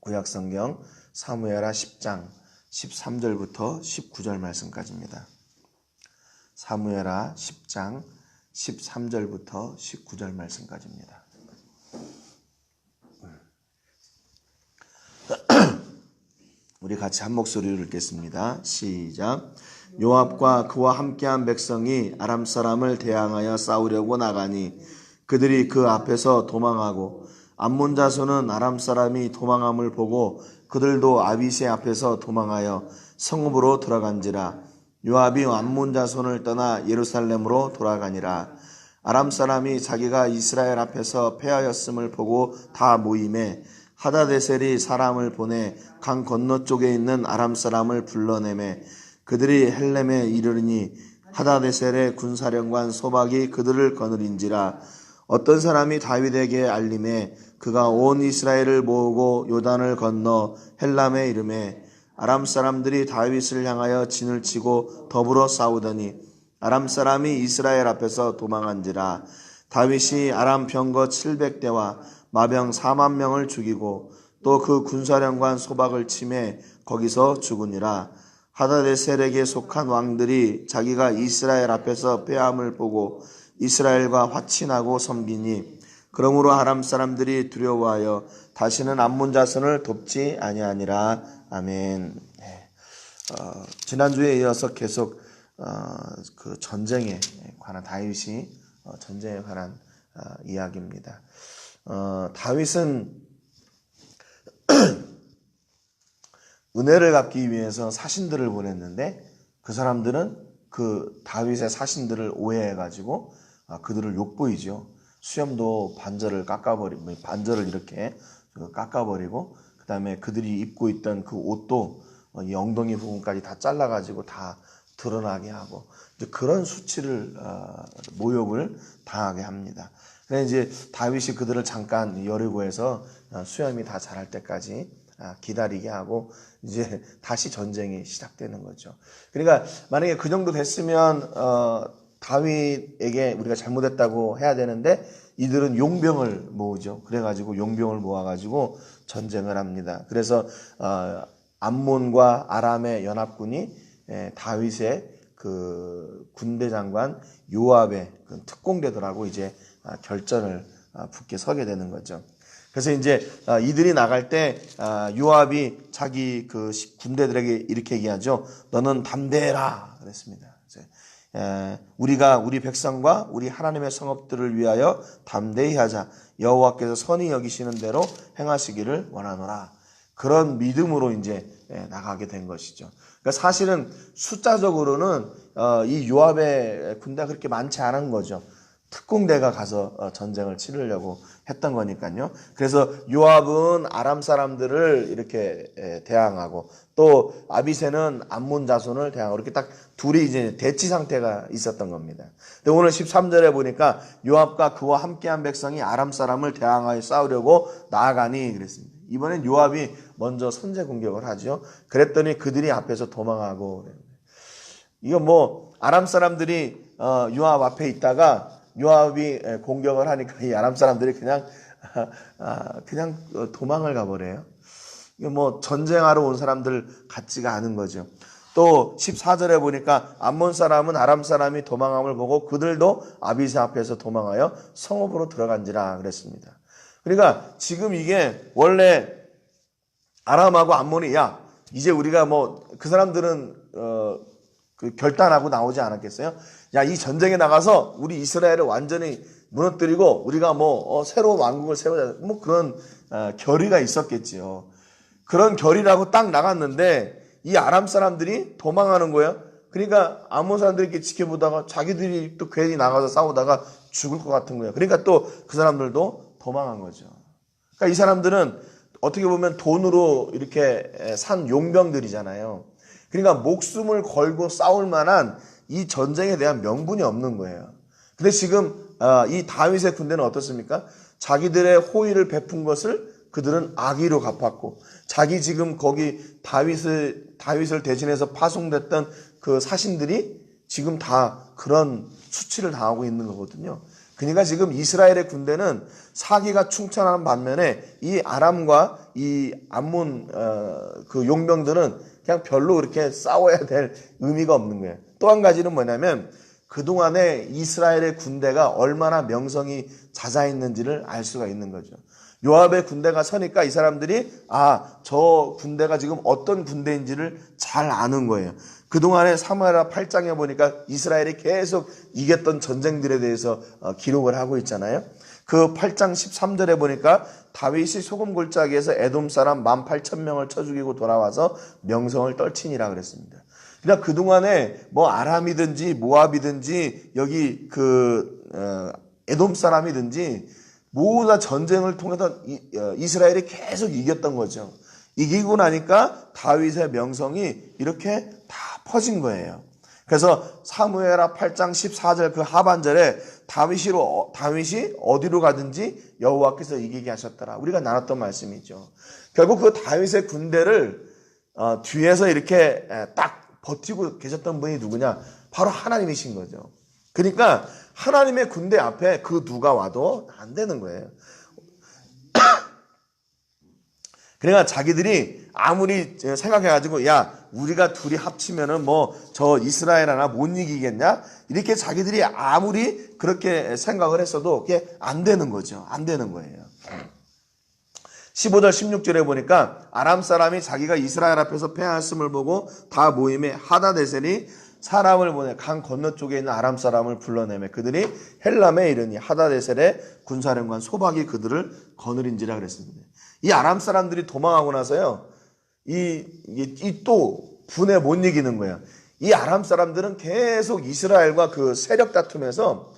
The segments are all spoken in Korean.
구약성경 사무엘하 10장 13절부터 19절 말씀까지입니다. 사무엘하 10장 13절부터 19절 말씀까지입니다. 우리 같이 한 목소리로 읽겠습니다. 시작. 요압과 그와 함께한 백성이 아람 사람을 대항하여 싸우려고 나가니 그들이 그 앞에서 도망하고 암몬 자손은 아람 사람이 도망함을 보고 그들도 아비새 앞에서 도망하여 성읍으로 들어간지라. 요압이 암몬 자손을 떠나 예루살렘으로 돌아가니라. 아람 사람이 자기가 이스라엘 앞에서 패하였음을 보고 다 모임에 하다데셀이 사람을 보내 강 건너쪽에 있는 아람 사람을 불러내매 그들이 헬렘에 이르르니 하다데셀의 군사령관 소박이 그들을 거느린지라. 어떤 사람이 다윗에게 알림해 그가 온 이스라엘을 모으고 요단을 건너 헬람에 이르매 아람 사람들이 다윗을 향하여 진을 치고 더불어 싸우더니 아람 사람이 이스라엘 앞에서 도망한지라. 다윗이 아람 병거 700대와 마병 4만 명을 죽이고 또 그 군사령관 소박을 치매 거기서 죽으니라. 하다데셀에게 속한 왕들이 자기가 이스라엘 앞에서 패함을 보고 이스라엘과 화친하고 섬기니 그러므로 아람 사람들이 두려워하여 다시는 암몬 자손을 돕지 아니하니라. 아멘. 지난주에 이어서 계속 그 전쟁에 관한 다윗이 전쟁에 관한 이야기입니다. 다윗은 은혜를 갚기 위해서 사신들을 보냈는데 그 사람들은 그 다윗의 사신들을 오해해가지고 그들을 욕보이죠. 수염도 반절을 이렇게 깎아버리고 그 다음에 그들이 입고 있던 그 옷도 이 엉덩이 부분까지 다 잘라가지고 다 드러나게 하고 그런 수치를 모욕을 당하게 합니다. 그래서 이제 다윗이 그들을 잠깐 여리고에서 수염이 다 자랄 때까지 기다리게 하고 이제 다시 전쟁이 시작되는 거죠. 그러니까 만약에 그 정도 됐으면 다윗에게 우리가 잘못했다고 해야 되는데 이들은 용병을 모으죠. 그래가지고 용병을 모아가지고 전쟁을 합니다. 그래서 암몬과 아람의 연합군이 다윗의 그 군대 장관 요압의 그 특공대들하고 이제 결전을 붙게 서게 되는 거죠. 그래서 이제 이들이 나갈 때 요압이 자기 그 군대들에게 이렇게 얘기하죠. 너는 담대해라 그랬습니다. 우리가 우리 백성과 우리 하나님의 성읍들을 위하여 담대히 하자. 여호와께서 선히 여기시는 대로 행하시기를 원하노라. 그런 믿음으로 이제 나가게 된 것이죠. 그러니까 사실은 숫자적으로는 이 요압의 군대가 그렇게 많지 않은 거죠. 특공대가 가서 전쟁을 치르려고 했던 거니까요. 그래서 요압은 아람 사람들을 이렇게 대항하고 또 아비새는 암몬 자손을 대항하고 이렇게 딱 둘이 이제 대치 상태가 있었던 겁니다. 근데 오늘 13절에 보니까 요압과 그와 함께한 백성이 아람 사람을 대항하여 싸우려고 나아가니 그랬습니다. 이번엔 요압이 먼저 선제 공격을 하죠. 그랬더니 그들이 앞에서 도망하고 이거 뭐 아람 사람들이 요압 앞에 있다가 요압이 공격을 하니까 이 아람 사람들이 그냥 도망을 가버려요. 이거 뭐 전쟁하러 온 사람들 같지가 않은 거죠. 또 14절에 보니까 암몬 사람은 아람 사람이 도망함을 보고 그들도 아비새 앞에서 도망하여 성읍으로 들어간지라 그랬습니다. 그러니까 지금 이게 원래 아람하고 암몬이 이제 우리가 뭐 그 사람들은 그 결단하고 나오지 않았겠어요? 이 전쟁에 나가서 우리 이스라엘을 완전히 무너뜨리고 우리가 뭐 새로운 왕국을 세우자 뭐 그런 결의가 있었겠지요. 그런 결의라고 딱 나갔는데 이 아람 사람들이 도망하는 거예요. 그러니까 암몬 사람들이 이렇게 지켜보다가 자기들이 또 괜히 나가서 싸우다가 죽을 것 같은 거예요. 그러니까 또 그 사람들도 도망한 거죠. 그러니까 이 사람들은 어떻게 보면 돈으로 이렇게 산 용병들이잖아요. 그러니까 목숨을 걸고 싸울 만한 이 전쟁에 대한 명분이 없는 거예요. 근데 지금 이 다윗의 군대는 어떻습니까? 자기들의 호의를 베푼 것을 그들은 악의로 갚았고 자기 지금 거기 다윗을 대신해서 파송됐던 그 사신들이 지금 다 그런 수치를 당하고 있는 거거든요. 그러니까 지금 이스라엘의 군대는 사기가 충천하는 반면에 이 아람과 이 암몬 그 용병들은 그냥 별로 그렇게 싸워야 될 의미가 없는 거예요. 또 한 가지는 뭐냐면 그동안에 이스라엘의 군대가 얼마나 명성이 자자했는지를 알 수가 있는 거죠. 요압의 군대가 서니까 이 사람들이 저 군대가 지금 어떤 군대인지를 잘 아는 거예요. 그동안에 사무엘하 8장에 보니까 이스라엘이 계속 이겼던 전쟁들에 대해서 기록을 하고 있잖아요. 그 8장 13절에 보니까 다윗이 소금 골짜기에서 에돔 사람 18,000명을 쳐 죽이고 돌아와서 명성을 떨치니라 그랬습니다. 그러니까 그동안에 뭐 아람이든지 모압이든지 여기 에돔 사람이든지 모두 다 전쟁을 통해서 이스라엘이 계속 이겼던 거죠. 이기고 나니까 다윗의 명성이 이렇게 다 퍼진 거예요. 그래서 사무엘하 8장 14절 그 하반절에 다윗이 어디로 가든지 여호와께서 이기게 하셨더라. 우리가 나눴던 말씀이죠. 결국 그 다윗의 군대를 뒤에서 이렇게 딱 버티고 계셨던 분이 누구냐? 바로 하나님이신 거죠. 그러니까 하나님의 군대 앞에 그 누가 와도 안 되는 거예요. 그러니까 자기들이 아무리 생각해가지고 우리가 둘이 합치면은 뭐 저 이스라엘 하나 못 이기겠냐? 이렇게 자기들이 아무리 그렇게 생각을 했어도 그게 안 되는 거죠. 안 되는 거예요. 15절 16절에 보니까 아람 사람이 자기가 이스라엘 앞에서 패하였음을 보고 다 모임에 하다데셀이 사람을 보내 강 건너쪽에 있는 아람 사람을 불러내매 그들이 헬람에 이르니 하다데셀의 군사령관 소박이 그들을 거느린지라 그랬습니다. 이 아람 사람들이 도망하고 나서요, 또 분에 못 이기는 거야. 이 아람 사람들은 계속 이스라엘과 그 세력 다툼에서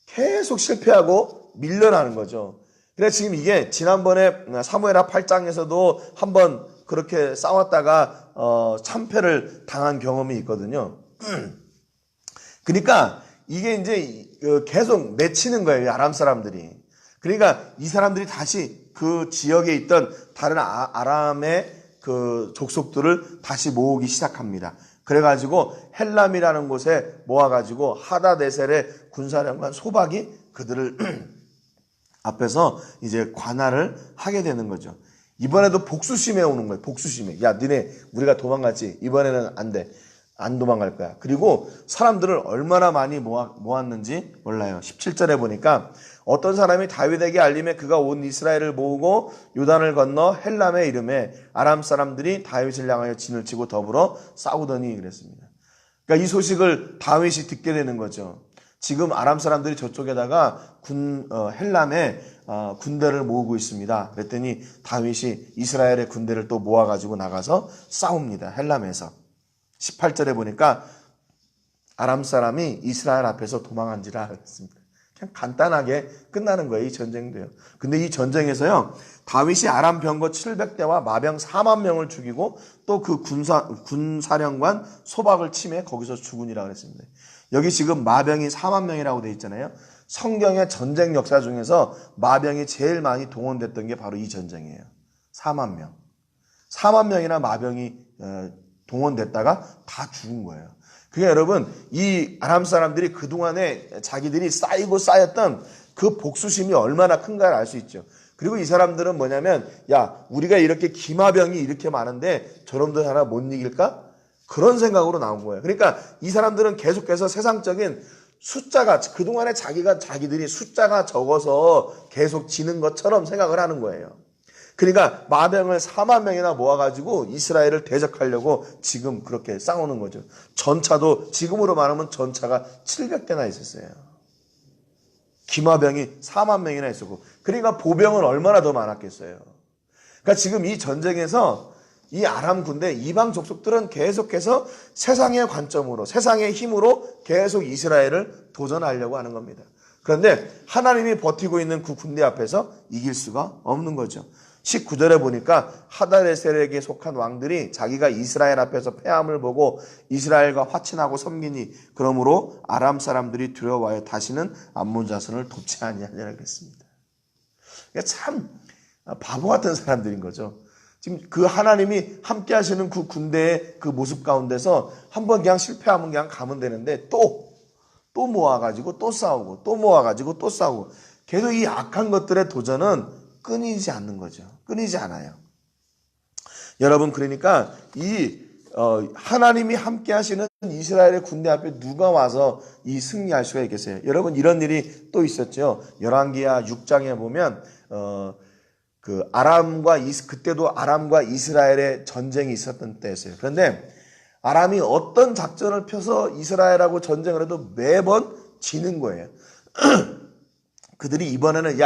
계속 실패하고 밀려나는 거죠. 그래서 지금 이게 지난번에 사무엘하 8장에서도 한번 그렇게 싸웠다가 참패를 당한 경험이 있거든요. 그러니까 이게 이제 계속 맺히는 거예요, 아람 사람들이. 그러니까 이 사람들이 다시 그 지역에 있던 다른 아람의 그 족속들을 다시 모으기 시작합니다. 그래가지고 헬람이라는 곳에 모아가지고 하다데셀의 군사령관 소박이 그들을 앞에서 이제 관할을 하게 되는 거죠. 이번에도 복수심에 오는 거예요. 복수심에. 니네 우리가 도망갔지. 이번에는 안 돼. 안 도망갈 거야. 그리고 사람들을 얼마나 많이 모았는지 몰라요. 17절에 보니까 어떤 사람이 다윗에게 알림에 그가 온 이스라엘을 모으고 요단을 건너 헬람에 이름에 아람 사람들이 다윗을 향하여 진을 치고 더불어 싸우더니 그랬습니다. 그러니까 이 소식을 다윗이 듣게 되는 거죠. 지금 아람 사람들이 저쪽에다가 헬람에 군대를 모으고 있습니다. 그랬더니 다윗이 이스라엘의 군대를 또 모아가지고 나가서 싸웁니다. 헬람에서. 18절에 보니까 아람 사람이 이스라엘 앞에서 도망한지라 그랬습니다. 그냥 간단하게 끝나는 거예요, 이 전쟁도요. 근데 이 전쟁에서요, 다윗이 아람 병거 700대와 마병 4만 명을 죽이고 또 그 군사령관 소박을 치매 거기서 죽으니라 그랬습니다. 여기 지금 마병이 4만 명이라고 되어 있잖아요. 성경의 전쟁 역사 중에서 마병이 제일 많이 동원됐던 게 바로 이 전쟁이에요. 4만 명. 4만 명이나 마병이 동원됐다가 다 죽은 거예요. 그게 여러분, 이 아람 사람들이 그동안에 자기들이 쌓이고 쌓였던 그 복수심이 얼마나 큰가를 알 수 있죠. 그리고 이 사람들은 뭐냐면, 우리가 이렇게 기마병이 이렇게 많은데 저놈들 하나 못 이길까? 그런 생각으로 나온 거예요. 그러니까 이 사람들은 계속해서 세상적인 숫자가, 그동안에 자기들이 숫자가 적어서 계속 지는 것처럼 생각을 하는 거예요. 그러니까 마병을 4만 명이나 모아가지고 이스라엘을 대적하려고 지금 그렇게 싸우는 거죠. 전차도 지금으로 말하면 전차가 700대나 있었어요. 기마병이 4만 명이나 있었고, 그러니까 보병은 얼마나 더 많았겠어요. 그러니까 지금 이 전쟁에서 이 아람 군대, 이방 족속들은 계속해서 세상의 관점으로, 세상의 힘으로 계속 이스라엘을 도전하려고 하는 겁니다. 그런데 하나님이 버티고 있는 그 군대 앞에서 이길 수가 없는 거죠. 19절에 보니까 하다데셀에게 속한 왕들이 자기가 이스라엘 앞에서 패함을 보고 이스라엘과 화친하고 섬기니 그러므로 아람 사람들이 두려워하여 다시는 암몬 자손을 돕지 아니하니라 그랬습니다. 그러니까 참 바보 같은 사람들인 거죠. 지금 그 하나님이 함께 하시는 그 군대의 그 모습 가운데서 한번 그냥 실패하면 그냥 가면 되는데 또 또 모아가지고 또 싸우고 또 모아가지고 또 싸우고 계속 이 악한 것들의 도전은 끊이지 않는 거죠. 끊이지 않아요. 여러분, 그러니까 하나님이 함께 하시는 이스라엘의 군대 앞에 누가 와서 이 승리할 수가 있겠어요? 여러분, 이런 일이 또 있었죠. 열왕기하 6장에 보면 그때도 아람과 이스라엘의 전쟁이 있었던 때였어요. 그런데 아람이 어떤 작전을 펴서 이스라엘하고 전쟁을 해도 매번 지는 거예요. 그들이 이번에는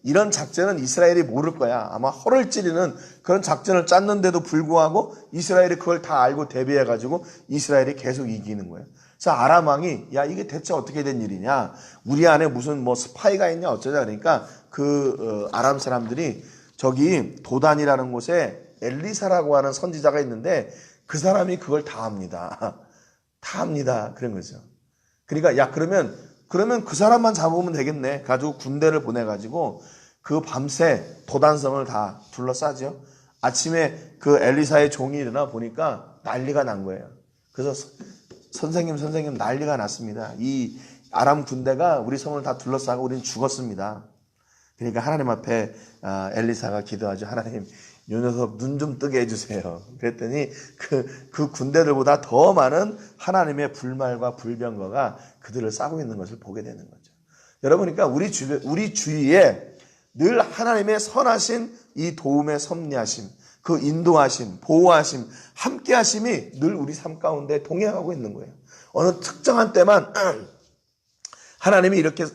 이런 작전은 이스라엘이 모를 거야. 아마 허를 찌르는 그런 작전을 짰는데도 불구하고 이스라엘이 그걸 다 알고 대비해가지고 이스라엘이 계속 이기는 거예요. 그래서 아람 왕이 이게 대체 어떻게 된 일이냐? 우리 안에 무슨 스파이가 있냐 어쩌자. 그러니까 아람 사람들이 저기 도단이라는 곳에 엘리사라고 하는 선지자가 있는데 그 사람이 그걸 다 합니다. 다 합니다. 그런 거죠. 그러니까 그러면 그 사람만 잡으면 되겠네. 가지고 군대를 보내가지고 그 밤새 도단성을 다 둘러싸죠. 아침에 그 엘리사의 종이 일어나 보니까 난리가 난 거예요. 그래서 선생님 난리가 났습니다. 이 아람 군대가 우리 성을 다 둘러싸고 우리는 죽었습니다. 그러니까 하나님 앞에 엘리사가 기도하죠. 하나님, 이 녀석 눈 좀 뜨게 해주세요. 그랬더니 그 군대들보다 더 많은 하나님의 불말과 불병거가 그들을 싸고 있는 것을 보게 되는 거죠. 여러분, 그러니까 우리 주위에 늘 하나님의 선하신 이 도움의 섭리하심, 그 인도하심, 보호하심, 함께하심이 늘 우리 삶 가운데 동행하고 있는 거예요. 어느 특정한 때만 하나님이 이렇게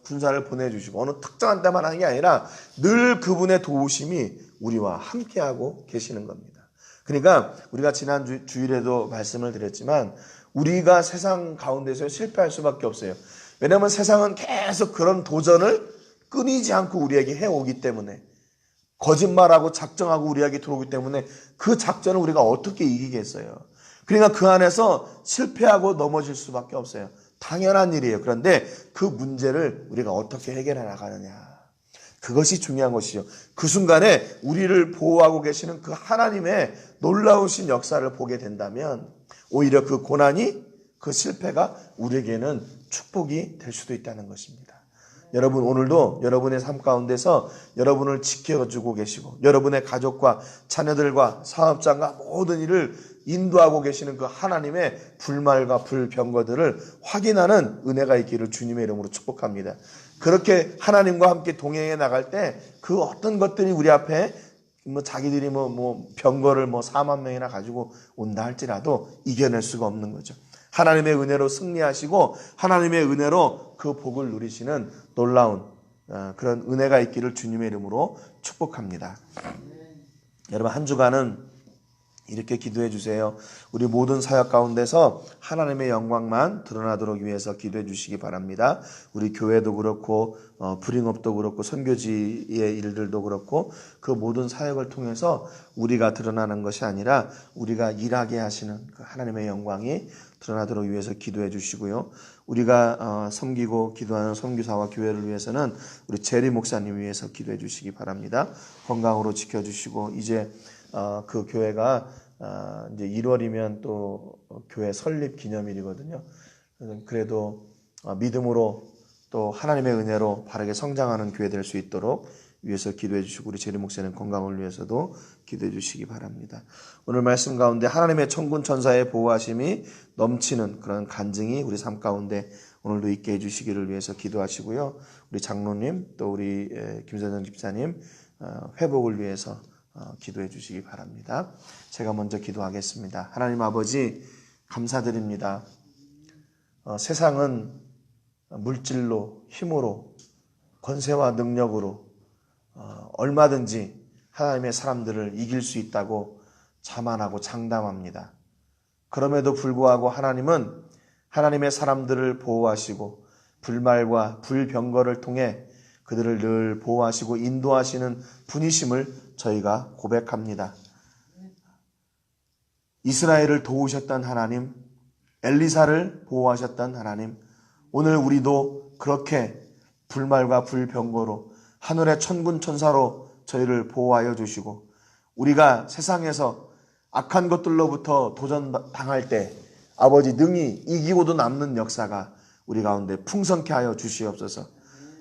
군사를 보내주시고 어느 특정한 때만 하는 게 아니라 늘 그분의 도우심이 우리와 함께하고 계시는 겁니다. 그러니까 우리가 지난 주일에도 말씀을 드렸지만 우리가 세상 가운데서 실패할 수밖에 없어요. 왜냐하면 세상은 계속 그런 도전을 끊이지 않고 우리에게 해오기 때문에, 거짓말하고 작정하고 우리에게 들어오기 때문에 그 작전을 우리가 어떻게 이기겠어요. 그러니까 그 안에서 실패하고 넘어질 수밖에 없어요. 당연한 일이에요. 그런데 그 문제를 우리가 어떻게 해결해 나가느냐, 그것이 중요한 것이죠. 그 순간에 우리를 보호하고 계시는 그 하나님의 놀라우신 역사를 보게 된다면 오히려 그 고난이, 그 실패가 우리에게는 축복이 될 수도 있다는 것입니다. 여러분, 오늘도 여러분의 삶 가운데서 여러분을 지켜주고 계시고 여러분의 가족과 자녀들과 사업장과 모든 일을 인도하고 계시는 그 하나님의 불말과 불병거들을 확인하는 은혜가 있기를 주님의 이름으로 축복합니다. 그렇게 하나님과 함께 동행해 나갈 때 그 어떤 것들이 우리 앞에 자기들이 병거를 4만 명이나 가지고 온다 할지라도 이겨낼 수가 없는 거죠. 하나님의 은혜로 승리하시고 하나님의 은혜로 그 복을 누리시는 놀라운 그런 은혜가 있기를 주님의 이름으로 축복합니다. 여러분, 한 주간은 이렇게 기도해 주세요. 우리 모든 사역 가운데서 하나님의 영광만 드러나도록 위해서 기도해 주시기 바랍니다. 우리 교회도 그렇고 브링업도 그렇고 선교지의 일들도 그렇고 그 모든 사역을 통해서 우리가 드러나는 것이 아니라 우리가 일하게 하시는 그 하나님의 영광이 드러나도록 위해서 기도해 주시고요. 우리가 섬기고 기도하는 선교사와 교회를 위해서는 우리 제리 목사님 위해서 기도해 주시기 바랍니다. 건강으로 지켜주시고 이제 그 교회가 이제 1월이면 또 교회 설립 기념일이거든요. 그래도 믿음으로 또 하나님의 은혜로 바르게 성장하는 교회 될 수 있도록 위해서 기도해 주시고 우리 제리 목사님 건강을 위해서도 기도해 주시기 바랍니다. 오늘 말씀 가운데 하나님의 천군 천사의 보호하심이 넘치는 그런 간증이 우리 삶 가운데 오늘도 있게 해주시기를 위해서 기도하시고요. 우리 장로님 또 우리 김선정 집사님 회복을 위해서 기도해 주시기 바랍니다. 제가 먼저 기도하겠습니다. 하나님 아버지, 감사드립니다. 세상은 물질로, 힘으로, 권세와 능력으로 얼마든지 하나님의 사람들을 이길 수 있다고 자만하고 장담합니다. 그럼에도 불구하고 하나님은 하나님의 사람들을 보호하시고 불말과 불병거를 통해 그들을 늘 보호하시고 인도하시는 분이심을 저희가 고백합니다. 이스라엘을 도우셨던 하나님, 엘리사를 보호하셨던 하나님, 오늘 우리도 그렇게 불말과 불병거로 하늘의 천군 천사로 저희를 보호하여 주시고 우리가 세상에서 악한 것들로부터 도전당할 때 아버지 능히 이기고도 남는 역사가 우리 가운데 풍성케 하여 주시옵소서.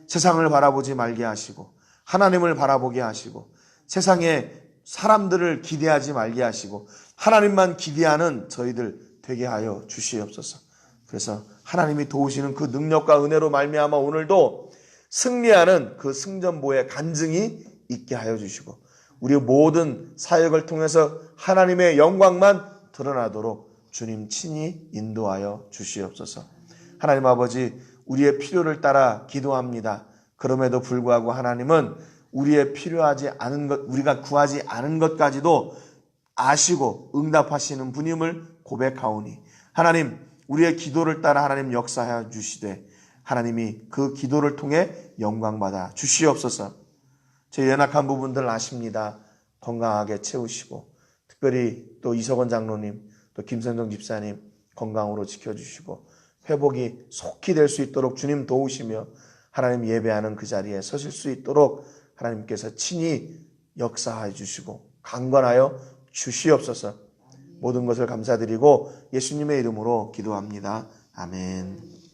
세상을 바라보지 말게 하시고 하나님을 바라보게 하시고 세상에 사람들을 기대하지 말게 하시고 하나님만 기대하는 저희들 되게 하여 주시옵소서. 그래서 하나님이 도우시는 그 능력과 은혜로 말미암아 오늘도 승리하는 그 승전보의 간증이 있게 하여 주시고 우리의 모든 사역을 통해서 하나님의 영광만 드러나도록 주님 친히 인도하여 주시옵소서. 하나님 아버지, 우리의 필요를 따라 기도합니다. 그럼에도 불구하고 하나님은 우리의 필요하지 않은 것, 우리가 구하지 않은 것까지도 아시고 응답하시는 분임을 고백하오니 하나님, 우리의 기도를 따라 하나님 역사하여 주시되 하나님이 그 기도를 통해 영광받아 주시옵소서. 제 연약한 부분들 아십니다. 건강하게 채우시고 특별히 또 이석원 장로님, 또 김선정 집사님 건강으로 지켜주시고 회복이 속히 될 수 있도록 주님 도우시며 하나님 예배하는 그 자리에 서실 수 있도록 하나님께서 친히 역사해 주시고 강건하여 주시옵소서. 모든 것을 감사드리고 예수님의 이름으로 기도합니다. 아멘.